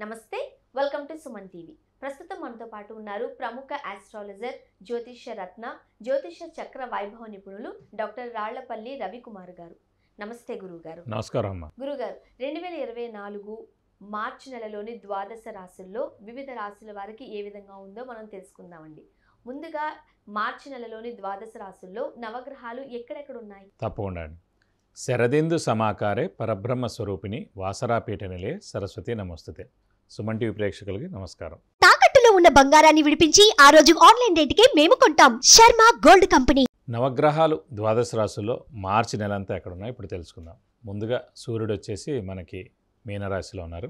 నమస్తే, welcome to Suman TV. ప్రస్తుతం మనతో పాటు ఉన్నారు ప్రముఖ ఆస్ట్రాలజర్, జ్యోతిష్య రత్న, జ్యోతిష్య చక్ర వైభవ నిపుణులు డాక్టర్ రాళ్లపల్లి రవికుమార్ గారు. నమస్తే గురుగారు. నమస్కారం అమ్మా. గురుగారు, 2024 మార్చి నెలలోని ద్వాదశ రాశుల్లో వివిధ రాశుల వారికి ఏ విధంగా ఉందో మనం తెలుసుకుందామండి. ముందుగా మార్చి నెలలోని ద్వాదశ రాశుల్లో నవగ్రహాలు ఎక్కడెక్కడ ఉన్నాయి? తప్పకుండా అండి. శరదిందు సమాకారే పరబ్రహ్మ స్వరూపిణి వాసరాపీఠ నిలే సరస్వతి నమస్తుతే. సుమన్ టీవీ ప్రేక్షకులకి నమస్కారం. తాకట్టులో ఉన్న బంగారాన్ని విడిపించి ఆ రోజు ఆన్లైన్ రేటుకే మేము కొంటాం. Sharma gold company. నవగ్రహాలు ద్వాదశ రాశుల్లో మార్చి నెలంతా ఎక్కడున్నాయి ఇప్పుడు తెలుసుకుందాం. ముందుగా సూర్యుడు వచ్చేసి మనకి మీనరాశిలో ఉన్నారు.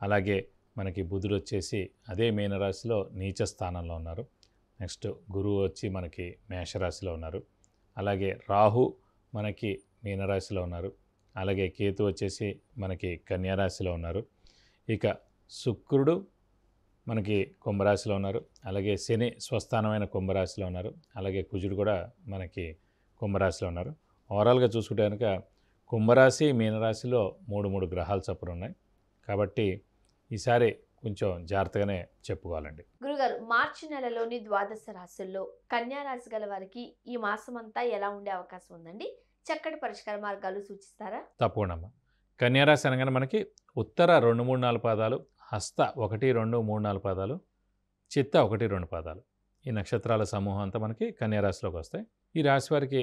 అలాగే మనకి బుధుడు వచ్చేసి అదే మీనరాశిలో నీచ స్థానంలో ఉన్నారు. నెక్స్ట్ గురువు వచ్చి మనకి మేషరాశిలో ఉన్నారు. అలాగే రాహు మనకి మీనరాశిలో ఉన్నారు. అలాగే కేతు వచ్చేసి మనకి కన్యారాశిలో ఉన్నారు. ఇక శుక్రుడు మనకి కుంభరాశిలో ఉన్నారు. అలాగే శని స్వస్థానమైన కుంభరాశిలో ఉన్నారు. అలాగే కుజుడు కూడా మనకి కుంభరాశిలో ఉన్నారు. ఓవరాల్గా చూసుకుంటే కనుక కుంభరాశి మీనరాశిలో మూడు గ్రహాలు చొప్పున ఉన్నాయి. కాబట్టి ఈసారి కొంచెం జాగ్రత్తగానే చెప్పుకోవాలండి. గురుగారు, మార్చి నెలలోని ద్వాదశ రాశుల్లో కన్యా రాశి గల వారికి ఈ మాసం అంతా ఎలా ఉండే అవకాశం ఉందండి? చక్కటి పరిష్కార మార్గాలు సూచిస్తారా? తప్పకుండా. కన్యారాశి అనగానే మనకి ఉత్తర 2, 3, 4 పాదాలు, హస్త 1, 2, 3, 4 పాదాలు, చిత్త 1, 2 పాదాలు, ఈ నక్షత్రాల సమూహం అంతా మనకి కన్యారాశిలోకి వస్తాయి. ఈ రాశి వారికి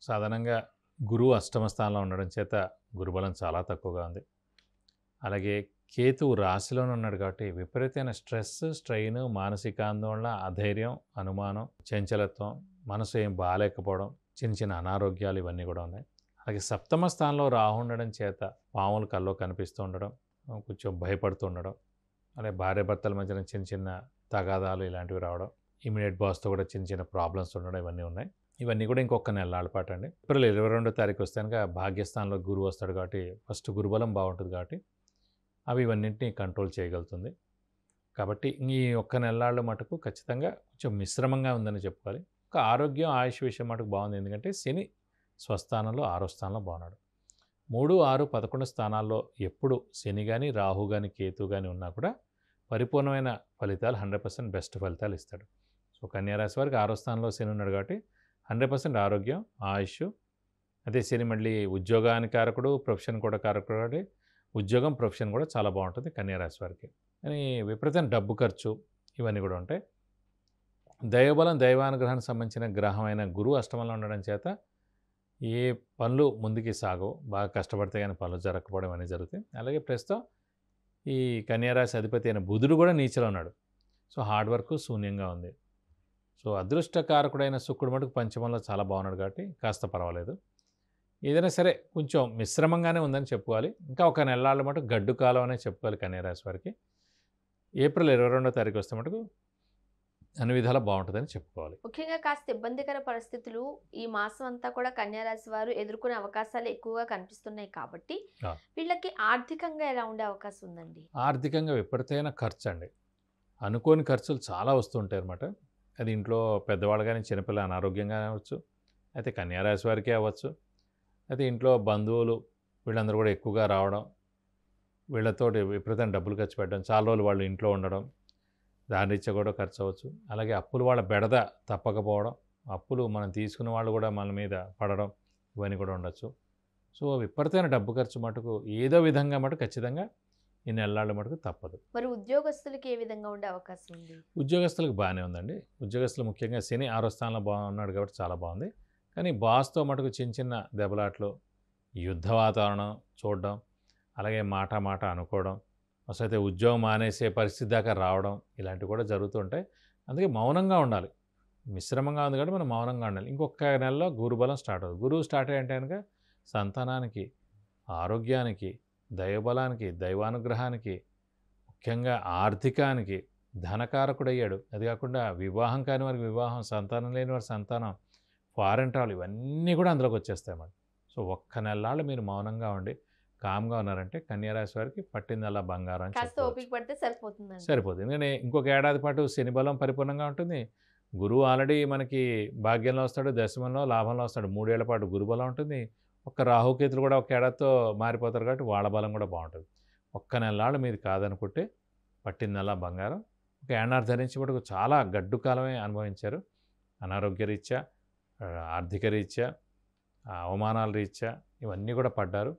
సాధారణంగా గురువు అష్టమ స్థానంలో ఉండడం చేత గురుబలం చాలా తక్కువగా ఉంది. అలాగే కేతువు రాశిలోనే ఉన్నాడు కాబట్టి విపరీతమైన స్ట్రెస్, స్ట్రెయిన్, మానసిక ఆందోళన, అధైర్యం, అనుమానం, చంచలత్వం, మనసు ఏం బాగాలేకపోవడం, చిన్న అనారోగ్యాలు ఇవన్నీ కూడా ఉన్నాయి. అలాగే సప్తమ స్థానంలో రాహు ఉండడం చేత పాములు కల్లో కనిపిస్తూ ఉండడం, కొంచెం భయపడుతూ ఉండడం, అలాగే భార్యాభర్తల మధ్యన చిన్న తగాదాలు ఇలాంటివి రావడం, ఇమీడియట్ బాస్తో కూడా చిన్న ప్రాబ్లమ్స్ ఉండడం ఇవన్నీ ఉన్నాయి. ఇవన్నీ కూడా ఇంకొక నెలల పాటు అండి. ఏప్రిల్ 22వ తారీఖు వస్తే కనుక భాగ్యస్థానంలో గురువు వస్తాడు కాబట్టి ఫస్ట్ గురుబలం బాగుంటుంది కాబట్టి అవి ఇవన్నింటినీ కంట్రోల్ చేయగలుగుతుంది. కాబట్టి ఈ ఒక్క నెలలు మటుకు ఖచ్చితంగా కొంచెం మిశ్రమంగా ఉందని చెప్పుకోవాలి. ఒక ఆరోగ్యం, ఆయుష్ విషయం మటుకు బాగుంది. ఎందుకంటే శని స్వస్థానంలో 6వ స్థానంలో బాగున్నాడు. 3, 6, 11 స్థానాల్లో ఎప్పుడు శని కానీ, రాహు కానీ, కేతు కానీ ఉన్నా కూడా పరిపూర్ణమైన ఫలితాలు 100% బెస్ట్ ఫలితాలు ఇస్తాడు. సో కన్యారాశి వారికి 6వ స్థానంలో శని ఉన్నాడు కాబట్టి 100% ఆరోగ్యం, ఆయుష్. అదే శని మళ్ళీ ఉద్యోగానికి కారకుడు, ప్రొఫెషన్ కూడా కారకుడు కాబట్టి ఉద్యోగం, ప్రొఫెషన్ కూడా చాలా బాగుంటుంది కన్యారాశి వారికి. కానీ విపరీతమైన డబ్బు ఖర్చు ఇవన్నీ కూడా ఉంటాయి. దైవబలం, దైవానుగ్రహానికి సంబంధించిన గ్రహమైన గురువు అష్టమంలో ఉండడం చేత ఏ పనులు ముందుకి సాగవు, బాగా కష్టపడితే కానీ పనులు జరగకపోవడం అన్నీ జరుగుతాయి. అలాగే ప్రస్తుతం ఈ కన్యారాశి అధిపతి అయిన బుధుడు కూడా నీచలో ఉన్నాడు. సో హార్డ్ వర్క్ శూన్యంగా ఉంది. సో అదృష్టకారకుడైన శుక్రుడు మటుకు పంచమంలో చాలా బాగున్నాడు కాబట్టి కాస్త పర్వాలేదు. ఏదైనా సరే కొంచెం మిశ్రమంగానే ఉందని చెప్పుకోవాలి. ఇంకా ఒక నెలల మటుకు గడ్డు కాలం అనే చెప్పుకోవాలి కన్యారాశి వారికి. ఏప్రిల్ 22వ తారీఖు వస్తే మటుకు అన్ని విధాలా బాగుంటుందని చెప్పుకోవాలి. ముఖ్యంగా కాస్త ఇబ్బందికర పరిస్థితులు ఈ మాసం అంతా కూడా కన్యా రాశి వారు ఎదుర్కొనే అవకాశాలు ఎక్కువగా కనిపిస్తున్నాయి కాబట్టి వీళ్ళకి ఆర్థికంగా ఎలా ఉండే అవకాశం ఉందండి? ఆర్థికంగా విపరీతమైన ఖర్చు అండి. అనుకోని ఖర్చులు చాలా వస్తుంటాయి అన్నమాట. అది ఇంట్లో పెద్దవాళ్ళు కానీ, చిన్నపిల్లలు అనారోగ్యంగా అవ్వచ్చు, అయితే కన్యారాశి వారికే అవ్వచ్చు, అయితే ఇంట్లో బంధువులు వీళ్ళందరూ కూడా ఎక్కువగా రావడం, వీళ్ళతోటి విపరీతమైన డబ్బులు ఖర్చు పెట్టడం, చాలా రోజులు వాళ్ళు ఇంట్లో ఉండడం, దాని రీత్యా కూడా ఖర్చు అవ్వచ్చు. అలాగే అప్పులు వాళ్ళ బెడద తప్పకపోవడం, అప్పులు మనం తీసుకున్న వాళ్ళు కూడా మన మీద పడడం, ఇవన్నీ కూడా ఉండొచ్చు. సో విపరీతమైన డబ్బు ఖర్చు మటుకు ఏదో విధంగా మటుకు ఖచ్చితంగా ఈ నెలల మటుకు తప్పదు. మరి ఉద్యోగస్తులకి ఏ విధంగా ఉండే అవకాశం ఉంది? ఉద్యోగస్తులకు బాగానే ఉందండి. ఉద్యోగస్తులు ముఖ్యంగా శని 6వ స్థానంలో బాగున్నాడు కాబట్టి చాలా బాగుంది. కానీ బాస్తో మటుకు చిన్న దెబ్బలాట్లు, యుద్ధ వాతావరణం చూడడం, అలాగే మాట అనుకోవడం, అసలు అయితే ఉద్యోగం మానేసే పరిస్థితి దాకా రావడం, ఇలాంటివి కూడా జరుగుతుంటాయి. అందుకే మౌనంగా ఉండాలి. మిశ్రమంగా ఉంది కాబట్టి మనం మౌనంగా ఉండాలి. ఇంకొక నెలలో గురుబలం స్టార్ట్ అవుతుంది. గురువు స్టార్ట్ అయ్యంటే కనుక సంతానానికి, ఆరోగ్యానికి, దైవబలానికి, దైవానుగ్రహానికి, ముఖ్యంగా ఆర్థికానికి ధనకారకుడయ్యాడు. అది కాకుండా వివాహం కాని వారికి వివాహం, సంతానం లేని వారి సంతానం, ఫారెన్ ట్రావెల్ ఇవన్నీ కూడా అందులోకి వచ్చేస్తాయి అన్నమాట. సో ఒక్క నెలలు మీరు మౌనంగా ఉండి కామ్గా ఉన్నారంటే కన్యారాశి వారికి పట్టిందల్లా బంగారం అని సరిపోతుంది. ఎందుకంటే ఇంకొక ఏడాది పాటు శని బలం పరిపూర్ణంగా ఉంటుంది. గురువు ఆల్రెడీ మనకి భాగ్యంలో వస్తాడు, దశమంలో, లాభంలో వస్తాడు. 3 ఏళ్ల పాటు గురుబలం ఉంటుంది. ఒక్క రాహుకేతులు కూడా ఒక ఏడాదితో మారిపోతారు కాబట్టి వాళ్ళ బలం కూడా బాగుంటుంది. ఒక్క నెలలాళ్ళు మీది కాదనుకుంటే పట్టిందల్లా బంగారం. ఒక ఏనాడు ధరించి మటుకు చాలా గడ్డు కాలమే అనుభవించారు. అనారోగ్య రీత్యా, ఆర్థిక రీత్యా, అవమానాల రీత్యా ఇవన్నీ కూడా పడ్డారు.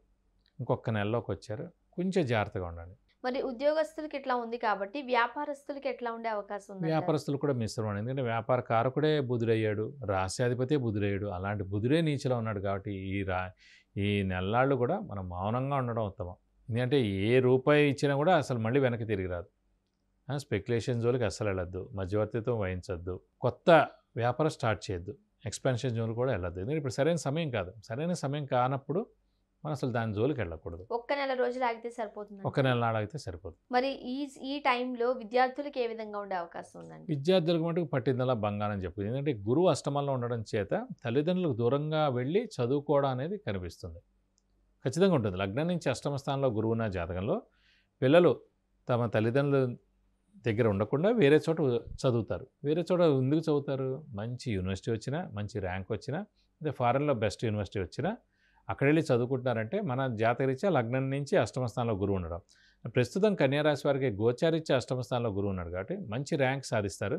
ఇంకొక నెలలోకి వచ్చారు. కొంచెం జాగ్రత్తగా ఉండండి. మరి ఉద్యోగస్తులకి ఇట్లా ఉంది కాబట్టి వ్యాపారస్తులకి ఎట్లా ఉండే అవకాశం ఉంది? వ్యాపారస్తులు కూడా మిశ్రమం. ఎందుకంటే వ్యాపార కారకుడే బుధుడయ్యాడు, రాశ్యాధిపతే బుధుడయ్యాడు. అలాంటి బుధుడే నీచలో ఉన్నాడు కాబట్టి ఈ నెలలాళ్ళు కూడా మనం మౌనంగా ఉండడం ఉత్తమం. ఎందుకంటే ఏ రూపాయి ఇచ్చినా కూడా అసలు మళ్ళీ వెనక్కి తిరిగి రాదు. స్పెక్యులేషన్ జోలికి అస్సలు వెళ్ళొద్దు, మధ్యవర్తిత్వం వహించొద్దు, కొత్త వ్యాపారం స్టార్ట్ చేయొద్దు, ఎక్స్పెన్షన్ జోలికి కూడా వెళ్ళొద్దు. ఎందుకంటే ఇప్పుడు సరైన సమయం కాదు. సరైన సమయం కానప్పుడు మనం అసలు దాని జోలికి వెళ్ళకూడదు. ఒక్క నెల రోజులు ఆగితే సరిపోతుంది. ఒక నెల ఆగితే సరిపోతుంది. మరి ఈ టైంలో విద్యార్థులకు ఏ విధంగా ఉండే అవకాశం ఉందండి? విద్యార్థులకు మటుకు పట్టిందల్లా బంగారం చెప్పు. ఎందుకంటే గురువు అష్టమంలో ఉండడం చేత తల్లిదండ్రులకు దూరంగా వెళ్ళి చదువుకోవడం అనేది కనిపిస్తుంది. ఖచ్చితంగా ఉంటుంది. లగ్నం నుంచి అష్టమ స్థానంలో గురువు ఉన్న జాతకంలో పిల్లలు తమ తల్లిదండ్రుల దగ్గర ఉండకుండా వేరే చోట చదువుతారు. వేరే చోట ఎందుకు చదువుతారు? మంచి యూనివర్సిటీ వచ్చినా, మంచి ర్యాంక్ వచ్చినా, అదే ఫారెన్లో బెస్ట్ యూనివర్సిటీ వచ్చినా అక్కడ వెళ్ళి చదువుకుంటున్నారంటే మన జాతకరీత్యా లగ్నం నుంచి అష్టమ స్థానంలో గురువు ఉండడం. ప్రస్తుతం కన్యారాశి వారికి గోచారీత్యా అష్టమ స్థానంలో గురువు ఉన్నాడు కాబట్టి మంచి ర్యాంక్ సాధిస్తారు.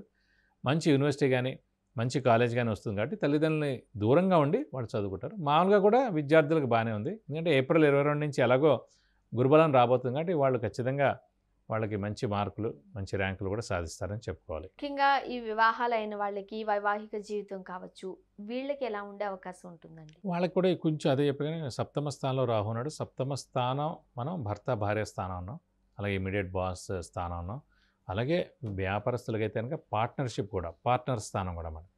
మంచి యూనివర్సిటీ కానీ మంచి కాలేజ్ కానీ వస్తుంది కాబట్టి తల్లిదండ్రులని దూరంగా ఉండి వాళ్ళు చదువుకుంటారు. మామూలుగా కూడా విద్యార్థులకు బాగానే ఉంది. ఎందుకంటే ఏప్రిల్ 22 నుంచి ఎలాగో గురుబలం రాబోతుంది కాబట్టి వాళ్ళు ఖచ్చితంగా వాళ్ళకి మంచి మార్కులు, మంచి ర్యాంకులు కూడా సాధిస్తారని చెప్పుకోవాలి. ముఖ్యంగా ఈ వివాహాలు అయిన వాళ్ళకి వైవాహిక జీవితం కావచ్చు, వీళ్ళకి ఎలా ఉండే అవకాశం ఉంటుందండి? వాళ్ళకి కూడా కొంచెం అదే చెప్పగానే సప్తమ స్థానంలో రాహు ఉన్నాడు. సప్తమ స్థానం మనం భర్త భార్య స్థానం ఉన్నాం, అలాగే ఇమీడియట్ బాస్ స్థానం ఉన్నాం, అలాగే వ్యాపారస్తులకైతే కనుక పార్ట్నర్షిప్ కూడా, పార్ట్నర్ స్థానం కూడా మనం.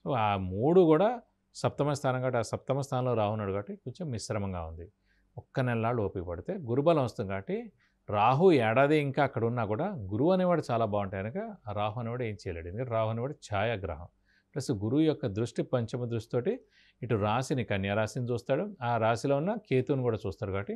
సో ఆ మూడు కూడా సప్తమ స్థానం కాబట్టి ఆ సప్తమ స్థానంలో రాహు ఉన్నాడు కాబట్టి కొంచెం మిశ్రమంగా ఉంది. ఒక్క నెలలాళ్ళు ఓపిక పడితే గురుబలం వస్తుంది కాబట్టి రాహు ఏడాది ఇంకా అక్కడ ఉన్నా కూడా గురువు అనేవాడు చాలా బాగుంటాయి కనుక ఆ రాహు అనేవాడు ఏం చేయలేడు. ఎందుకంటే రాహు అనేవాడు ఛాయాగ్రహం. ప్లస్ గురువు యొక్క దృష్టి పంచమ దృష్టితోటి ఇటు రాశిని కన్యారాశిని చూస్తాడు, ఆ రాశిలో ఉన్న కేతువుని కూడా చూస్తాడు కాబట్టి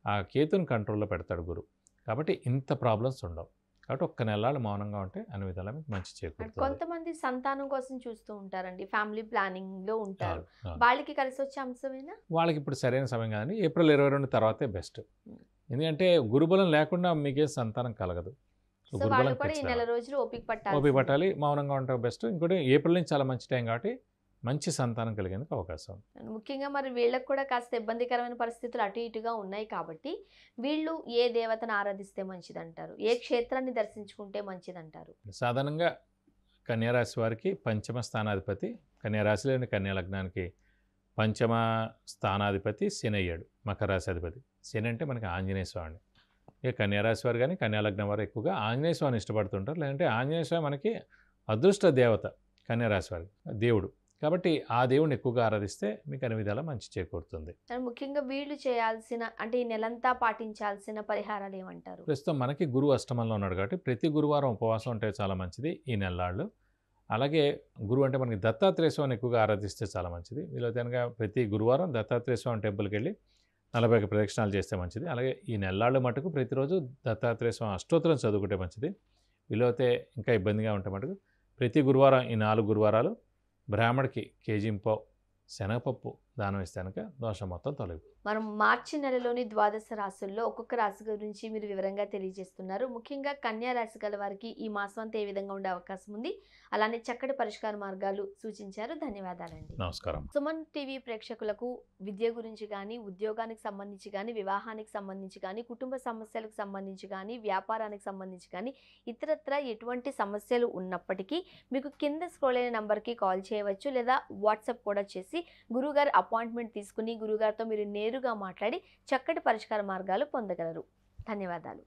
ఆ కేతుని కంట్రోల్లో పెడతాడు గురువు. కాబట్టి ఇంత ప్రాబ్లమ్స్ ఉండవు. కాబట్టి ఒక్క నెలలు మౌనంగా ఉంటే అన్ని విధాలా మీకు మంచి చేకూరుతుంది. కొంతమంది సంతానం కోసం చూస్తూ ఉంటారండి, ఫ్యామిలీ ప్లానింగ్లో ఉంటారు. వాళ్ళకి కలిసి వచ్చే అంశమేనా? వాళ్ళకి ఇప్పుడు సరైన సమయం కాదండి. ఏప్రిల్ 22 తర్వాతే బెస్ట్. ఎందుకంటే గురుబలం లేకుండా మీకే సంతానం కలగదు. వాళ్ళు కూడా ఈ నెల రోజులు ఓపిక పట్టాలి, మౌనంగా ఉంటాం బెస్ట్. ఇంకోటి ఏప్రిల్ నుంచి చాలా మంచి టైం కాబట్టి మంచి సంతానం కలిగేందుకు అవకాశం. ముఖ్యంగా మరి వీళ్ళకి కూడా కాస్త ఇబ్బందికరమైన పరిస్థితులు అటు ఇటుగా ఉన్నాయి కాబట్టి వీళ్ళు ఏ దేవతను ఆరాధిస్తే మంచిదంటారు, ఏ క్షేత్రాన్ని దర్శించుకుంటే మంచిదంటారు? సాధారణంగా కన్యారాశి వారికి పంచమ స్థానాధిపతి, కన్యారాశిలోని కన్యా లగ్నానికి పంచమ స్థానాధిపతి శని అయ్యాడు, మకర రాశి అధిపతి. శని అంటే మనకి ఆంజనేయ స్వామి. ఇక కన్యారాశి వారు కానీ కన్యాలగ్నం వారు ఎక్కువగా ఆంజనేయ స్వామిని ఇష్టపడుతుంటారు. లేదంటే ఆంజనేయ స్వామి మనకి అదృష్ట దేవత కన్యారాశి వారికి, దేవుడు కాబట్టి ఆ దేవుడిని ఎక్కువగా ఆరాధిస్తే మీకు అన్ని విధాలా మంచి చేకూరుతుంది. ముఖ్యంగా వీళ్ళు చేయాల్సిన అంటే ఈ నెలంతా పాటించాల్సిన పరిహారాలు ఏమంటారు? ప్రస్తుతం మనకి గురువు అష్టమంలో ఉన్నాడు కాబట్టి ప్రతి గురువారం ఉపవాసం ఉంటే చాలా మంచిది ఈ నెలలాళ్ళు. అలాగే గురువు అంటే మనకి దత్తాత్రేయ స్వామిని ఎక్కువగా ఆరాధిస్తే చాలా మంచిది. వీలైతే కనుక ప్రతి గురువారం దత్తాత్రేయ స్వామి టెంపుల్కి వెళ్ళి 40 ప్రదక్షిణాలు చేస్తే మంచిది. అలాగే ఈ నెలలాళ్ళు మటుకు ప్రతిరోజు దత్తాత్రేయ స్వామి అష్టోత్తరం చదువుకుంటే మంచిది. వీలైతే ఇంకా ఇబ్బందిగా ఉంటే మటుకు ప్రతి గురువారం ఈ 4 గురువారాలు బ్రాహ్మడికి కేజీంపావు శనగపప్పు దానం ఇస్తే కనుక దోషం మొత్తం తొలగిపోతుంది. మనం మార్చి నెలలోని ద్వాదశ రాశుల్లో ఒక్కొక్క రాశి గురించి మీరు వివరంగా తెలియజేస్తున్నారు. ముఖ్యంగా కన్యా రాశి గల వారికి ఈ మాసం అంతా ఏ విధంగా ఉండే అవకాశం ఉంది, అలానే చక్కటి పరిష్కార మార్గాలు సూచించారు. ధన్యవాదాలండి. నమస్కారం. సుమన్ టీవీ ప్రేక్షకులకు విద్య గురించి కానీ, ఉద్యోగానికి సంబంధించి కానీ, వివాహానికి సంబంధించి కానీ, కుటుంబ సమస్యలకు సంబంధించి కానీ, వ్యాపారానికి సంబంధించి కానీ, ఇతరత్ర ఎటువంటి సమస్యలు ఉన్నప్పటికీ మీకు కింద స్క్రోల్ అయిన నంబర్కి కాల్ చేయవచ్చు, లేదా వాట్సాప్ కూడా చేసి గురువుగారు అపాయింట్మెంట్ తీసుకుని గురువుగారితో మీరు నేరుగా మాట్లాడి చక్కటి పరిష్కార మార్గాలు పొందగలరు. ధన్యవాదాలు.